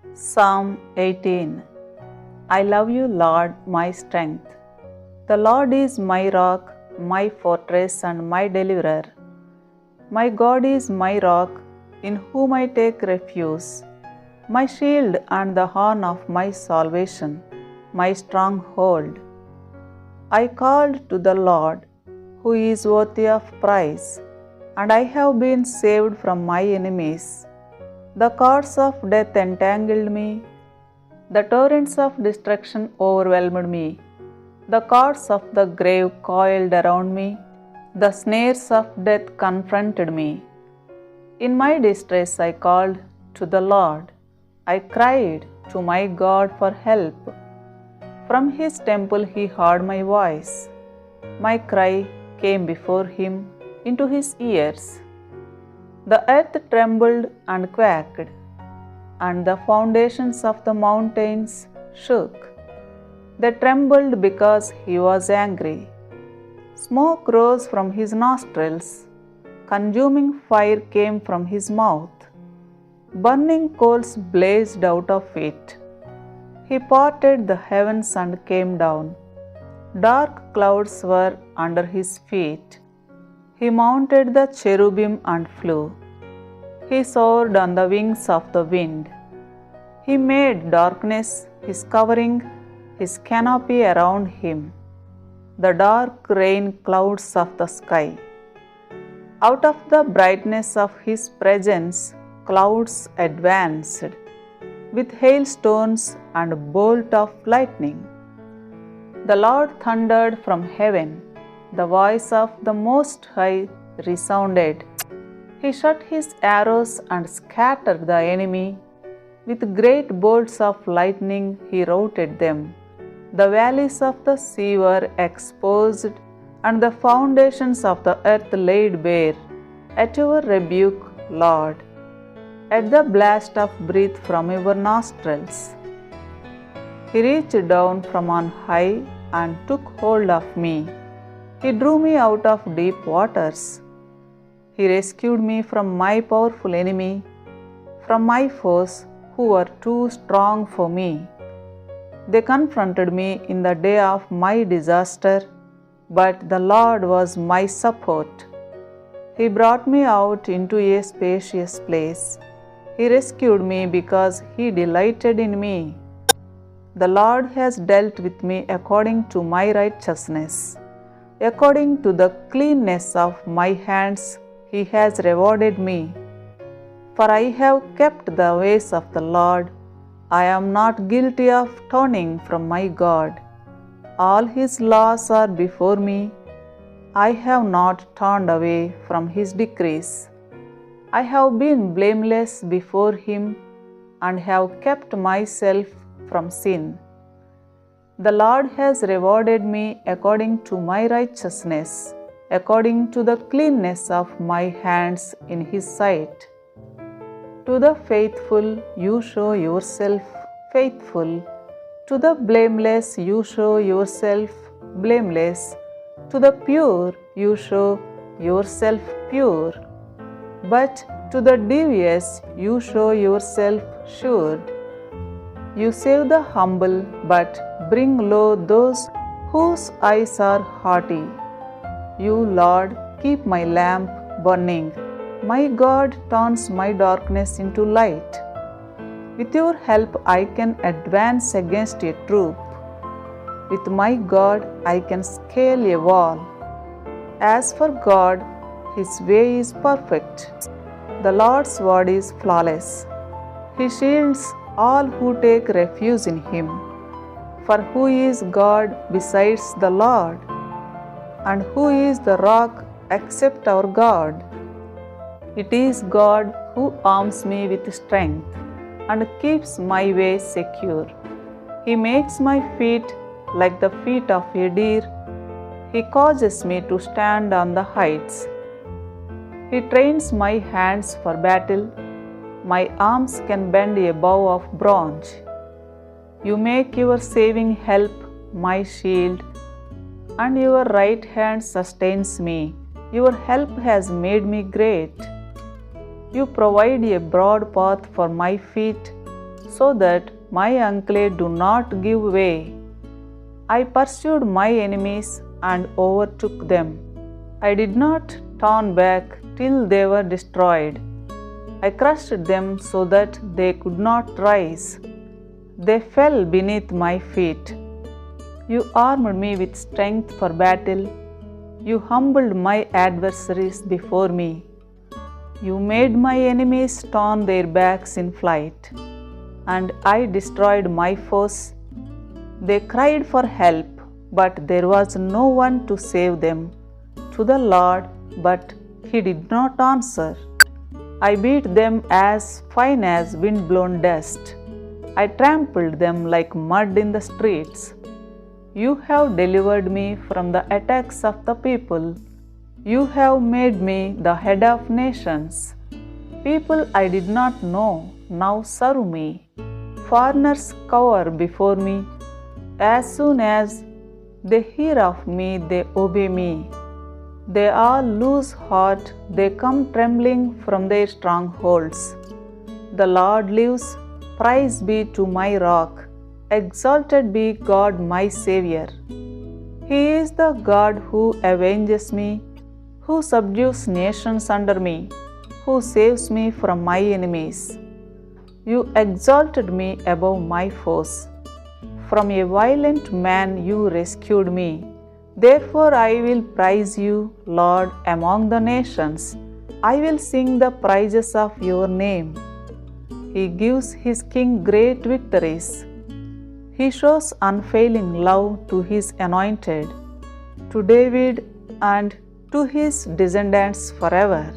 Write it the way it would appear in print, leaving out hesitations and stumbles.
Psalm 18. I love you, Lord, my strength. The Lord is my rock, my fortress, and my deliverer. My God is my rock, in whom I take refuge, my shield and the horn of my salvation, my stronghold. I called to the Lord, who is worthy of praise, and I have been saved from my enemies. The cords of death entangled me, the torrents of destruction overwhelmed me. The cords of the grave coiled around me, the snares of death confronted me. In my distress I called to the Lord. I cried to my God for help. From his temple he heard my voice. My cry came before him into his ears. The earth trembled and quaked, and the foundations of the mountains shook. They trembled because he was angry. Smoke rose from his nostrils. Consuming fire came from his mouth. Burning coals blazed out of it. He parted the heavens and came down. Dark clouds were under his feet. He mounted the cherubim and flew. He soared on the wings of the wind. He made darkness his covering, his canopy around him, the dark rain clouds of the sky. Out of the brightness of his presence, clouds advanced, with hailstones and a bolt of lightning. The Lord thundered from heaven. The voice of the Most High resounded. He shot his arrows and scattered the enemy. With great bolts of lightning he routed them. The valleys of the sea were exposed, and the foundations of the earth laid bare. At your rebuke, Lord, at the blast of breath from your nostrils. He reached down from on high and took hold of me. He drew me out of deep waters. He rescued me from my powerful enemy, from my foes who were too strong for me. They confronted me in the day of my disaster, but the Lord was my support. He brought me out into a spacious place. He rescued me because he delighted in me. The Lord has dealt with me according to my righteousness. According to the cleanness of my hands, he has rewarded me. For I have kept the ways of the Lord. I am not guilty of turning from my God. All his laws are before me. I have not turned away from his decrees. I have been blameless before him and have kept myself from sin. The Lord has rewarded me according to my righteousness, according to the cleanness of my hands in his sight. To the faithful you show yourself faithful. To the blameless you show yourself blameless. To the pure you show yourself pure. But to the devious you show yourself sure. You save the humble, but bring low those whose eyes are haughty. You, Lord, keep my lamp burning. My God turns my darkness into light. With your help I can advance against a troop. With my God I can scale a wall. As for God, his way is perfect. The Lord's word is flawless. He shields all who take refuge in him. For who is God besides the Lord? And who is the rock except our God? It is God who arms me with strength and keeps my way secure. He makes my feet like the feet of a deer. He causes me to stand on the heights. He trains my hands for battle. My arms can bend a bow of bronze. You make your saving help my shield, and your right hand sustains me. Your help has made me great. You provide a broad path for my feet, so that my enclave do not give way. I pursued my enemies and overtook them. I did not turn back till they were destroyed. I crushed them so that they could not rise. They fell beneath my feet. You armed me with strength for battle. You humbled my adversaries before me. You made my enemies turn their backs in flight, and I destroyed my foes. They cried for help, but there was no one to save them. To the Lord, but He did not answer. I beat them as fine as wind-blown dust. I trampled them like mud in the streets. You have delivered me from the attacks of the people. You have made me the head of nations. People I did not know now serve me. Foreigners cower before me. As soon as they hear of me, they obey me. They all lose heart, they come trembling from their strongholds. The Lord lives, praise be to my rock. Exalted be God my Saviour. He is the God who avenges me, who subdues nations under me, who saves me from my enemies. You exalted me above my foes. From a violent man you rescued me. Therefore I will praise you, Lord, among the nations. I will sing the praises of your name. He gives his king great victories. He shows unfailing love to his anointed, to David and to his descendants forever.